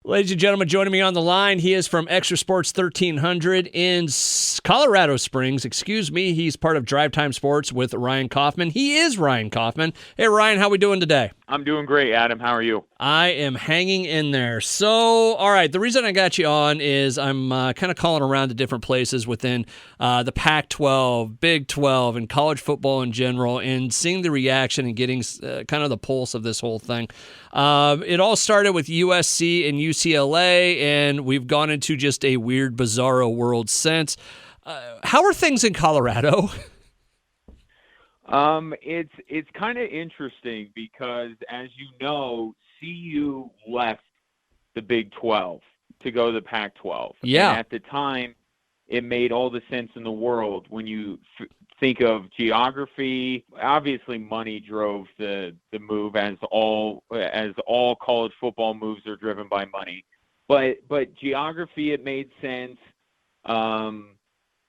Ladies and gentlemen, joining me on the line, he is from XTRA Sports 1300 in Colorado Springs. Excuse me, he's part of Drive Time Sports with Ryan Kaufman. He is Ryan Kaufman. Hey, Ryan, how we doing today? I'm doing great, Adam. How are you? I am hanging in there. So, all right, the reason I got you on is I'm kind of calling around to different places within the Pac-12, Big 12, and college football in general, and seeing the reaction and getting kind of the pulse of this whole thing. It all started with USC and UCLA, and we've gone into just a weird, bizarro world since. How are things in Colorado? It's kind of interesting because, as you know, CU left the Big 12 to go to the Pac-12. Yeah. And at the time, it made all the sense in the world when you think of geography. Obviously, money drove the move, as all college football moves are driven by money. But geography, it made sense.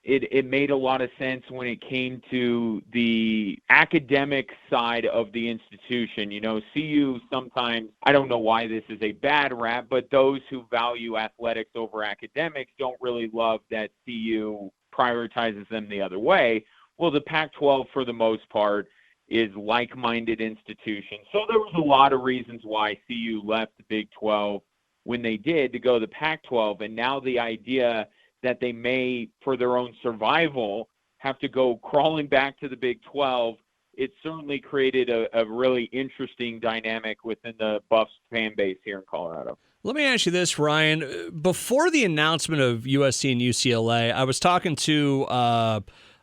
It made a lot of sense when it came to the academic side of the institution. You know, CU sometimes, I don't know why this is a bad rap, but those who value athletics over academics don't really love that CU prioritizes them the other way. Well, the Pac-12, for the most part, is like-minded institution. So there was a lot of reasons why CU left the Big 12 when they did to go to the Pac-12, and now the idea that they may, for their own survival, have to go crawling back to the Big 12, it certainly created a really interesting dynamic within the Buffs fan base here in Colorado. Let me ask you this, Ryan. Before the announcement of USC and UCLA, I was talking to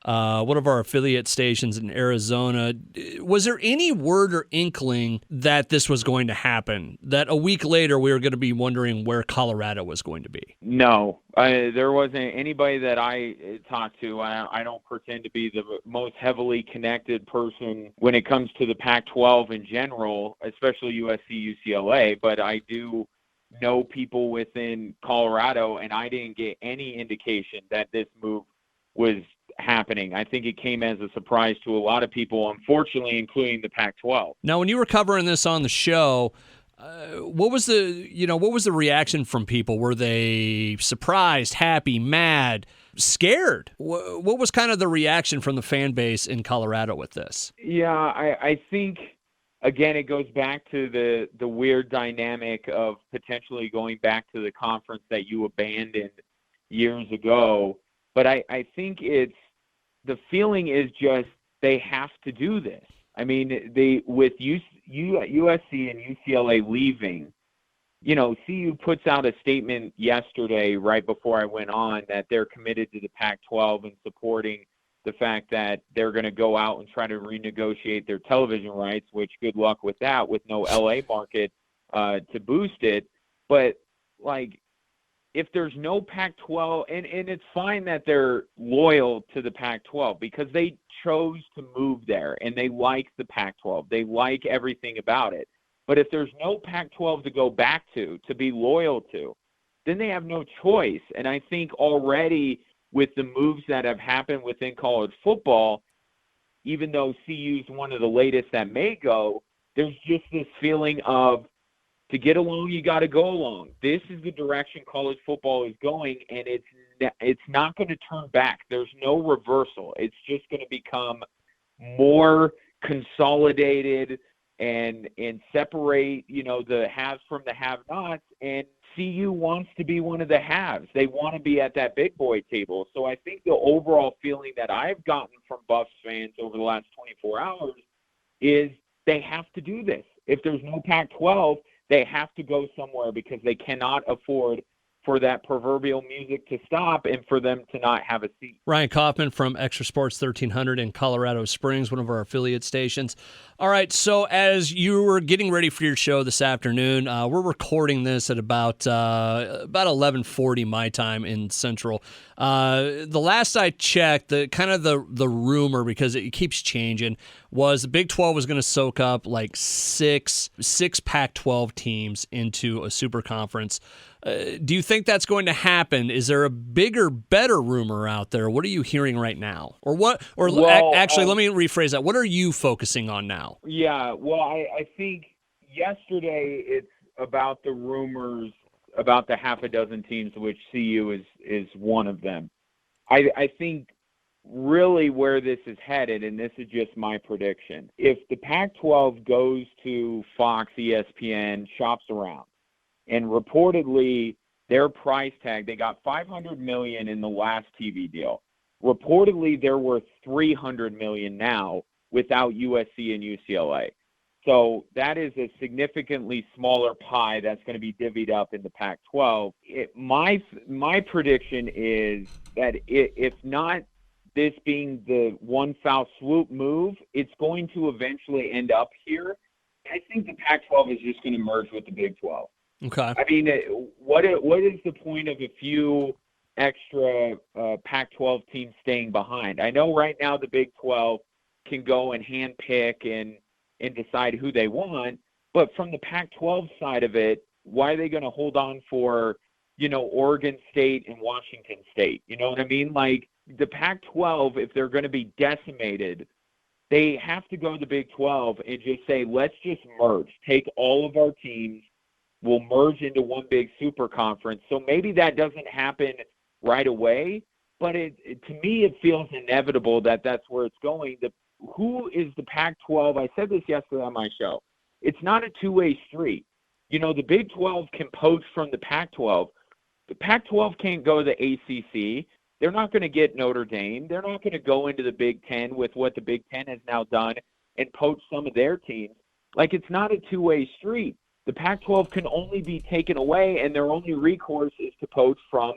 one of our affiliate stations in Arizona. Was there any word or inkling that this was going to happen? That a week later we were going to be wondering where Colorado was going to be? No, there wasn't anybody that I talked to. I don't pretend to be the most heavily connected person when it comes to the Pac-12 in general, especially USC, UCLA, but I do know people within Colorado, and I didn't get any indication that this move was happening. I think it came as a surprise to a lot of people, unfortunately, including the Pac-12. Now, when you were covering this on the show, what was the reaction from people? Were they surprised, happy, mad, scared? What was kind of the reaction from the fan base in Colorado with this? Yeah, I think, again, it goes back to the weird dynamic of potentially going back to the conference that you abandoned years ago. But I think the feeling is just they have to do this. I mean, with USC and UCLA leaving, you know, CU puts out a statement yesterday right before I went on that they're committed to the Pac-12 and supporting the fact that they're going to go out and try to renegotiate their television rights, which good luck with that, with no LA market to boost it. But, like, if there's no Pac-12, and it's fine that they're loyal to the Pac-12 because they chose to move there and they like the Pac-12. They like everything about it. But if there's no Pac-12 to go back to be loyal to, then they have no choice. And I think already with the moves that have happened within college football, even though CU is one of the latest that may go, there's just this feeling of, to get along, you got to go along. This is the direction college football is going, and it's not going to turn back. There's no reversal. It's just going to become more consolidated and separate, you know, the haves from the have-nots. And CU wants to be one of the haves. They want to be at that big boy table. So I think the overall feeling that I've gotten from Buffs fans over the last 24 hours is they have to do this. If there's no Pac-12, they have to go somewhere because they cannot afford for that proverbial music to stop and for them to not have a seat. Ryan Kaufman from XTRA Sports 1300 in Colorado Springs, one of our affiliate stations. All right, so as you were getting ready for your show this afternoon, we're recording this at about 11:40 my time in Central. The last I checked, the rumor, because it keeps changing, was the Big 12 was going to soak up like six Pac-12 teams into a super conference. Do you think that's going to happen? Is there a bigger, better rumor out there? What are you hearing right now? Or what? Or actually, let me rephrase that. What are you focusing on now? Yeah, well, I think yesterday it's about the rumors about the half a dozen teams, which CU is one of them. I think really where this is headed, and this is just my prediction, if the Pac-12 goes to Fox, ESPN, shops around, and reportedly their price tag, they got $500 million in the last TV deal. Reportedly, they're worth $300 million now without USC and UCLA. So that is a significantly smaller pie that's going to be divvied up in the Pac-12. My prediction is that if not this being the one foul swoop move, it's going to eventually end up here. I think the Pac-12 is just going to merge with the Big 12. Okay. I mean, what is the point of a few extra Pac-12 teams staying behind? I know right now the Big 12 can go and handpick and decide who they want, but from the Pac-12 side of it, why are they going to hold on for, Oregon State and Washington State? You know what I mean? Like, the Pac-12, if they're going to be decimated, they have to go to the Big 12 and just say, let's just merge. Take all of our teams, we'll merge into one big super conference. So maybe that doesn't happen right away, but to me, it feels inevitable that that's where it's going. Who is the Pac-12? I said this yesterday on my show. It's not a two-way street. The Big 12 can poach from the Pac-12. The Pac-12 can't go to the ACC. They're not going to get Notre Dame. They're not going to go into the Big Ten with what the Big Ten has now done and poach some of their teams. Like, it's not a two-way street. The Pac-12 can only be taken away, and their only recourse is to poach from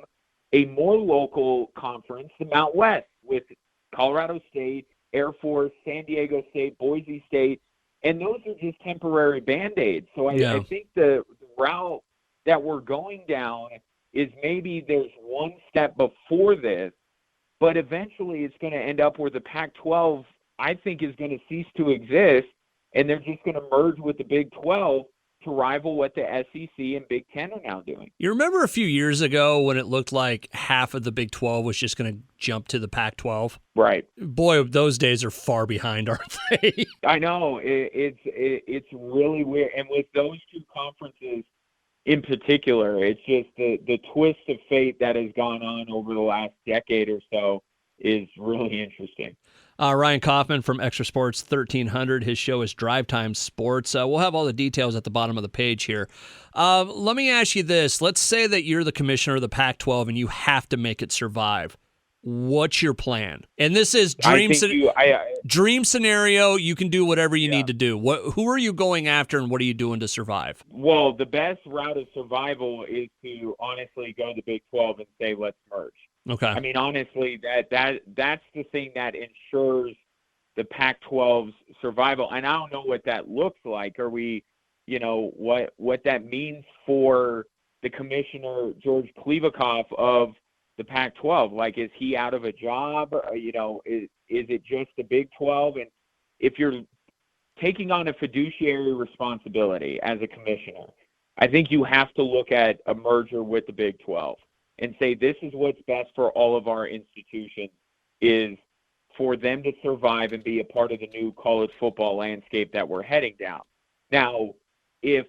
a more local conference, the Mountain West, with Colorado State, Air Force, San Diego State, Boise State, and those are just temporary Band-Aids. So I think the route that we're going down is maybe there's one step before this, but eventually it's going to end up where the Pac-12, I think, is going to cease to exist, and they're just going to merge with the Big 12 to rival what the SEC and Big Ten are now doing. You remember a few years ago when it looked like half of the Big 12 was just going to jump to the Pac-12? Right. Boy, those days are far behind, aren't they? I know. It's really weird. And with those two conferences in particular, it's just the twist of fate that has gone on over the last decade or so is really interesting. Ryan Kaufman from XTRA Sports 1300. His show is Drive Time Sports. We'll have all the details at the bottom of the page here. Let me ask you this. Let's say that you're the commissioner of the Pac-12 and you have to make it survive. What's your plan? And this is dream scenario. You can do whatever you need to do. Who are you going after, and what are you doing to survive? Well, the best route of survival is to honestly go to the Big 12 and say, let's merge. Okay. I mean, honestly, that's the thing that ensures the Pac-12's survival. And I don't know what that looks like. Are we, what that means for the commissioner, George Klevikoff, of the Pac-12? Like, is he out of a job? Is it just the Big 12? And if you're taking on a fiduciary responsibility as a commissioner, I think you have to look at a merger with the Big 12 and say, this is what's best for all of our institutions, is for them to survive and be a part of the new college football landscape that we're heading down. Now, if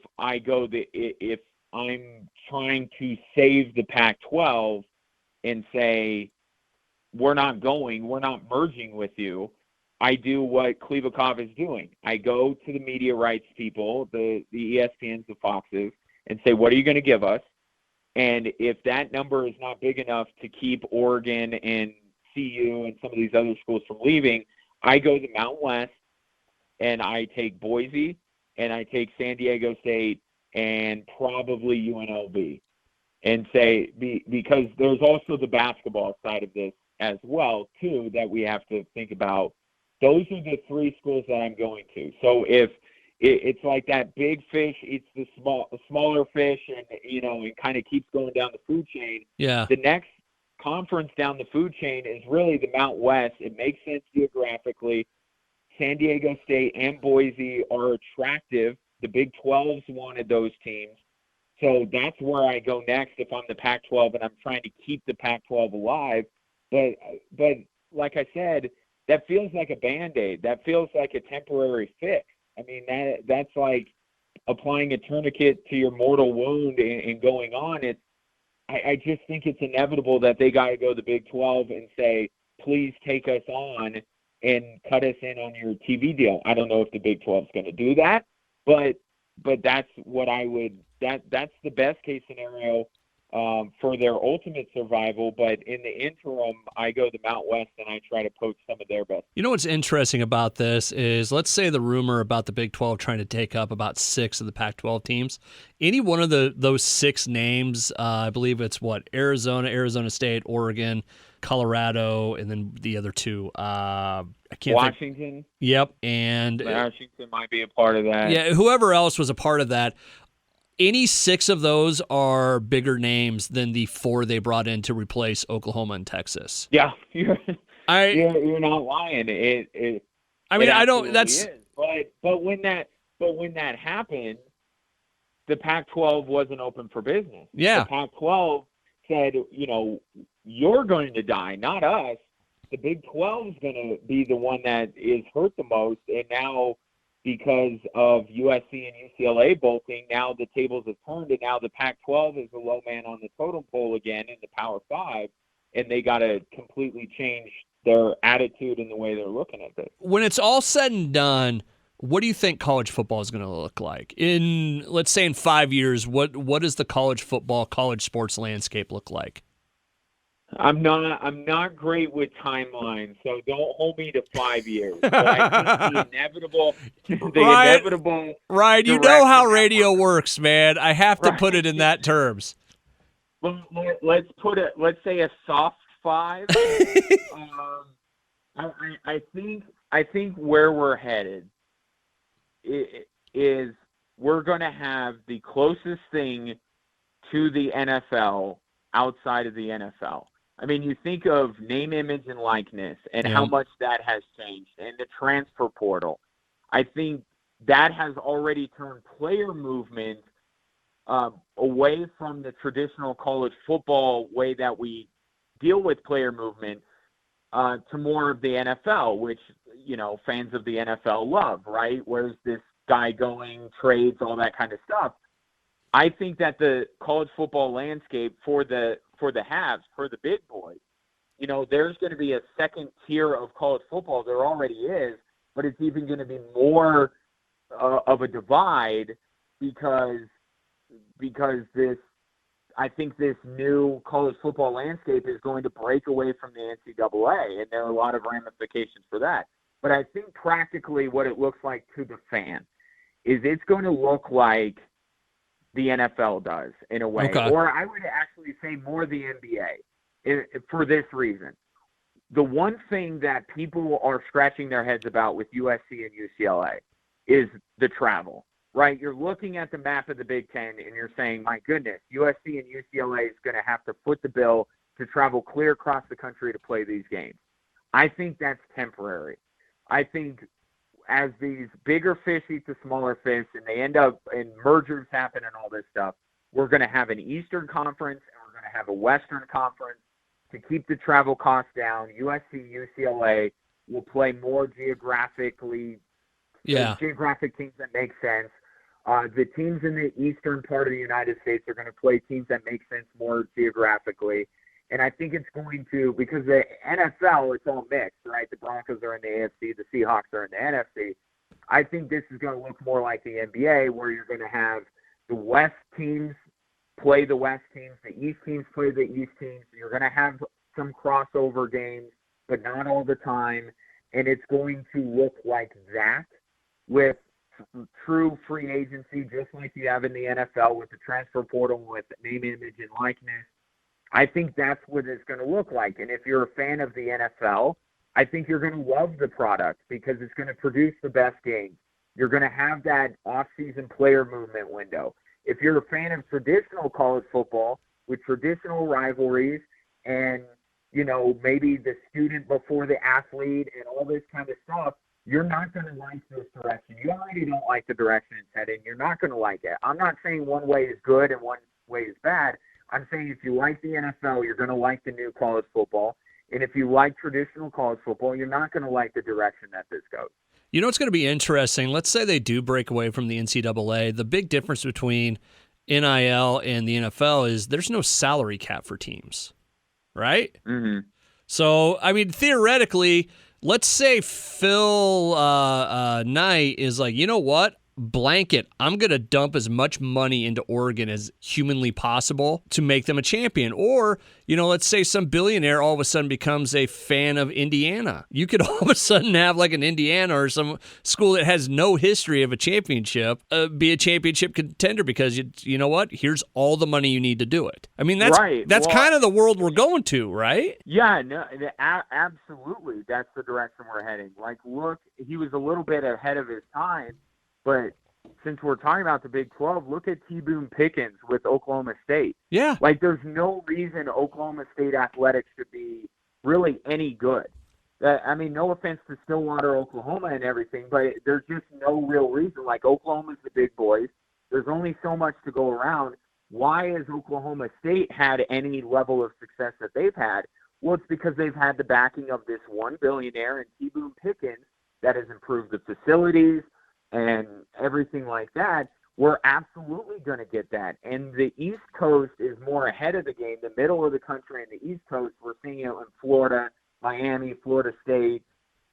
I'm trying to save the Pac-12 and say, we're not merging with you, I do what Klevikoff is doing. I go to the media rights people, the ESPNs, the Foxes, and say, what are you going to give us? And if that number is not big enough to keep Oregon and CU and some of these other schools from leaving, I go to the Mountain West and I take Boise and I take San Diego State and probably UNLV, and say, because there's also the basketball side of this as well, too, that we have to think about. Those are the three schools that I'm going to. So if it's like that big fish eats the smaller fish, and it kind of keeps going down the food chain. Yeah. The next conference down the food chain is really the Mountain West. It makes sense geographically. San Diego State and Boise are attractive. The Big 12's wanted those teams. So that's where I go next if I'm the Pac-12 and I'm trying to keep the Pac-12 alive. But like I said, that feels like a Band-Aid. That feels like a temporary fix. I mean, that's like applying a tourniquet to your mortal wound and going on. I just think it's inevitable that they got to go to the Big 12 and say, please take us on and cut us in on your TV deal. I don't know if the Big 12 is going to do that, but that's what that's the best case scenario for their ultimate survival. But in the interim, I go to the Mount West and I try to poach some of their best. You know what's interesting about this is, let's say the rumor about the Big 12 trying to take up about 6 of the Pac-12 teams. Any one of those 6 names, I believe it's Arizona State, Oregon, Colorado, and then the other 2. I can't Washington. think. Yep, and Washington might be a part of that. Yeah, whoever else was a part of that. Any 6 of those are bigger names than the 4 they brought in to replace Oklahoma and Texas. Yeah, you're not lying. I don't. That's. Is. But when that happened, the Pac-12 wasn't open for business. Yeah. The Pac-12 said, you're going to die, not us. The Big 12 is going to be the one that is hurt the most, and now, because of USC and UCLA bolting, now the tables have turned, and now the Pac-12 is the low man on the totem pole again in the Power 5, and they got to completely change their attitude and the way they're looking at this. When it's all said and done, what do you think college football is going to look like? Let's say in 5 years, what does the college sports landscape look like? I'm not great with timelines, so don't hold me to 5 years. But I think the inevitable. Ryan, you know how radio works, man. I have to put it in that terms. Well, let's say a soft 5. I think where we're headed is we're going to have the closest thing to the NFL outside of the NFL. I mean, you think of name, image, and likeness and how much that has changed, and the transfer portal. I think that has already turned player movement away from the traditional college football way that we deal with player movement to more of the NFL, which, fans of the NFL love, right? Where's this guy going, trades, all that kind of stuff. I think that the college football landscape for the haves, for the big boys, there's going to be a second tier of college football. There already is, but it's even going to be more of a divide because I think this new college football landscape is going to break away from the NCAA, and there are a lot of ramifications for that. But I think practically what it looks like to the fan is it's going to look like the NFL does in a way, or I would actually say more the NBA for this reason. The one thing that people are scratching their heads about with USC and UCLA is the travel, right? You're looking at the map of the Big Ten and you're saying, my goodness, USC and UCLA is going to have to foot the bill to travel clear across the country to play these games. I think that's temporary. I think as these bigger fish eat the smaller fish and they end up and mergers happen and all this stuff, we're going to have an Eastern Conference and we're going to have a Western Conference to keep the travel costs down. USC, UCLA will play more geographic teams that make sense. The teams in the eastern part of the United States are going to play teams that make sense more geographically. And I think it's going to, because the NFL, it's all mixed, right? The Broncos are in the AFC, the Seahawks are in the NFC. I think this is going to look more like the NBA, where you're going to have the West teams play the West teams, the East teams play the East teams. You're going to have some crossover games, but not all the time. And it's going to look like that with true free agency, just like you have in the NFL with the transfer portal, with name, image, and likeness. I think that's what it's going to look like. And if you're a fan of the NFL, I think you're going to love the product because it's going to produce the best games. You're going to have that off-season player movement window. If you're a fan of traditional college football with traditional rivalries and, maybe the student before the athlete and all this kind of stuff, you're not going to like this direction. You already don't like the direction it's headed. You're not going to like it. I'm not saying one way is good and one way is bad. I'm saying if you like the NFL, you're going to like the new college football. And if you like traditional college football, you're not going to like the direction that this goes. You know, it's going to be interesting. Let's say they do break away from the NCAA. The big difference between NIL and the NFL is there's no salary cap for teams, right? Mm-hmm. So, I mean, theoretically, let's say Phil Knight is like, you know what? Blanket, I'm going to dump as much money into Oregon as humanly possible to make them a champion. Or, you know, let's say some billionaire all of a sudden becomes a fan of Indiana. You could all of a sudden have like an Indiana or some school that has no history of a championship be a championship contender because, you know what? Here's all the money you need to do it. I mean, that's kind of the world we're going to, right? Yeah, no, absolutely. That's the direction we're heading. Like, look, he was a little bit ahead of his time. But since we're talking about the Big 12, look at T. Boone Pickens with Oklahoma State. Yeah. Like, there's no reason Oklahoma State athletics should be really any good. I mean, no offense to Stillwater, Oklahoma and everything, but there's just no real reason. Like, Oklahoma's the big boys. There's only so much to go around. Why has Oklahoma State had any level of success that they've had? Well, it's because they've had the backing of this one billionaire in T. Boone Pickens that has improved the facilities and everything like that. We're absolutely going to get that. And the East Coast is more ahead of the game. The middle of the country and the East Coast, we're seeing it in Florida, Miami, Florida State,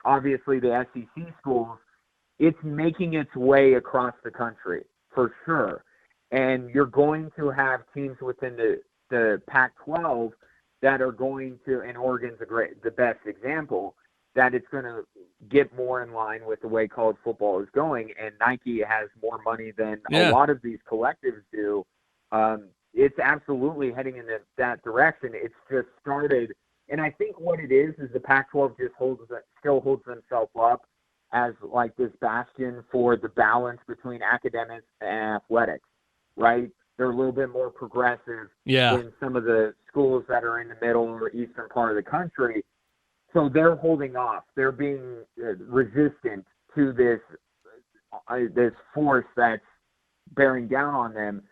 obviously the SEC schools. It's making its way across the country for sure. And you're going to have teams within the Pac-12 that are going to, and Oregon's the best example, that it's going to get more in line with the way college football is going, and Nike has more money than a lot of these collectives do. It's absolutely heading in that direction. It's just started, and I think what it is the Pac-12 just still holds themselves up as like this bastion for the balance between academics and athletics, right? They're a little bit more progressive than some of the schools that are in the middle or eastern part of the country. So they're holding off. They're being resistant to this force that's bearing down on them.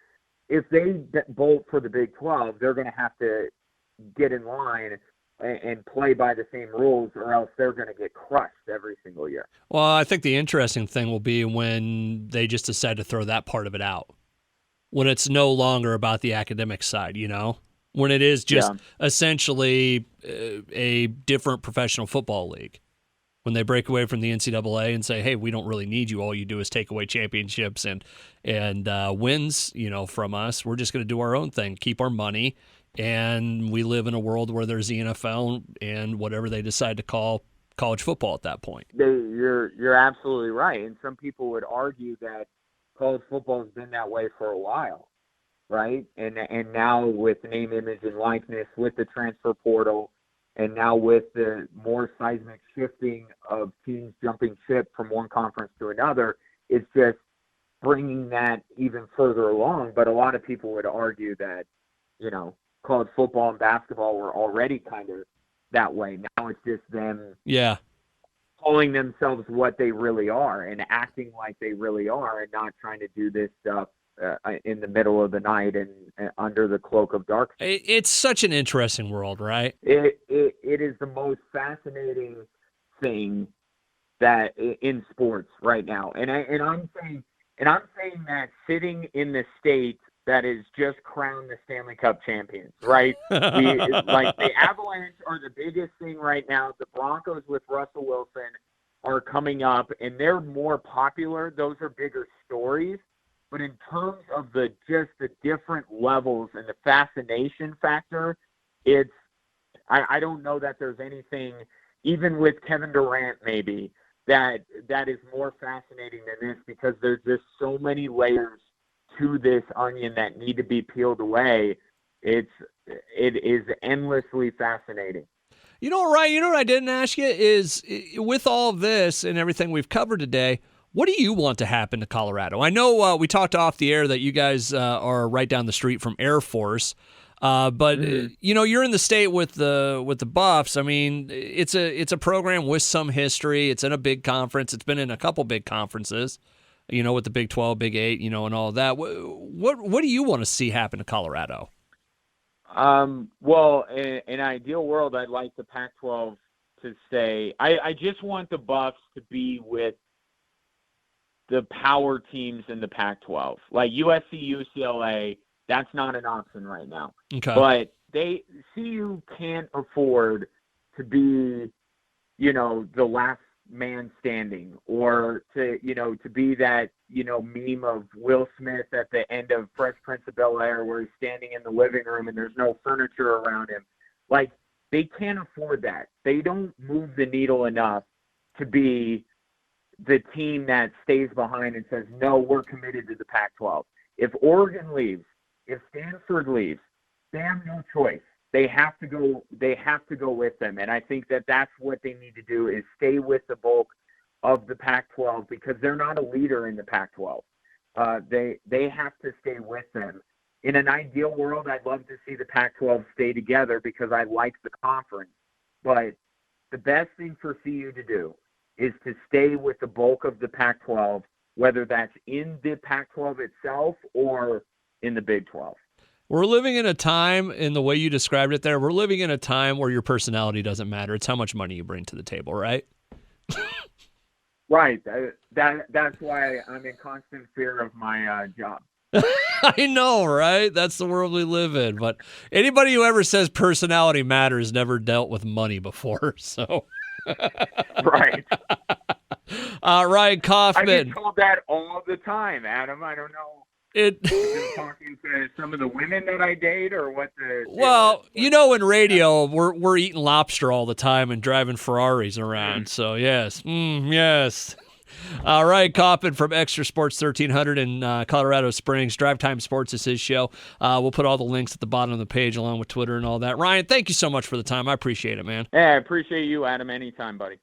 If they bolt for the Big 12, they're going to have to get in line and play by the same rules, or else they're going to get crushed every single year. Well, I think the interesting thing will be when they just decide to throw that part of it out, when it's no longer about the academic side, you know? When it is just essentially a different professional football league. When they break away from the NCAA and say, hey, we don't really need you. All you do is take away championships and wins, you know, from us. We're just going to do our own thing, keep our money, and we live in a world where there's the NFL and whatever they decide to call college football at that point. You're absolutely right. And some people would argue that college football has been that way for a while. Right? And now with name, image, and likeness, with the transfer portal, and now with the more seismic shifting of teams jumping ship from one conference to another, it's just bringing that even further along. But a lot of people would argue that, you know, college football and basketball were already kind of that way. Now it's just them calling themselves what they really are and acting like they really are and not trying to do this stuff in the middle of the night and under the cloak of dark. It's such an interesting world, right? It is the most fascinating thing that in sports right now, and I'm saying that sitting in the state that is just crowned the Stanley Cup champions, right? Like the Avalanche are the biggest thing right now. The Broncos with Russell Wilson are coming up, and they're more popular. Those are bigger stories. But in terms of the different levels and the fascination factor, I don't know that there's anything, even with Kevin Durant maybe, that is more fascinating than this, because there's just so many layers to this onion that need to be peeled away. It is endlessly fascinating. You know, Ryan, you know what I didn't ask you is, with all of this and everything we've covered today, what do you want to happen to Colorado? I know we talked off the air that you guys are right down the street from Air Force, but you know, you're in the state with the Buffs. I mean, it's a program with some history. It's in a big conference. It's been in a couple big conferences, you know, with the Big 12, Big 8, you know, and all of that. What do you want to see happen to Colorado? Well, in an ideal world, I'd like the Pac-12 to stay. I just want the Buffs to be with the power teams in the Pac-12. Like USC, UCLA, that's not an option right now. Okay. But CU can't afford to be, the last man standing, or to be that, meme of Will Smith at the end of Fresh Prince of Bel-Air where he's standing in the living room and there's no furniture around him. Like, they can't afford that. They don't move the needle enough to be the team that stays behind and says, no, we're committed to the Pac-12. If Oregon leaves, if Stanford leaves, they have no choice. They have to go with them. And I think that that's what they need to do, is stay with the bulk of the Pac-12, because they're not a leader in the Pac-12. They have to stay with them. In an ideal world, I'd love to see the Pac-12 stay together because I like the conference. But the best thing for CU to do is to stay with the bulk of the Pac-12, whether that's in the Pac-12 itself or in the Big 12. We're living in a time, in the way you described it there, we're living in a time where your personality doesn't matter. It's how much money you bring to the table, right? Right. That's why I'm in constant fear of my job. I know, right? That's the world we live in. But anybody who ever says personality matters never dealt with money before. So, right. Ryan Kaufman. I get told that all the time, Adam. I don't know. Talking to some of the women that I date, or what the. Well, in radio, we're eating lobster all the time and driving Ferraris around. So yes, yes. Ryan Kaufman from XTRA Sports 1300 in Colorado Springs. Drive Time Sports is his show. We'll put all the links at the bottom of the page, along with Twitter and all that. Ryan, thank you so much for the time. I appreciate it, man. Yeah, I appreciate you, Adam. Anytime, buddy.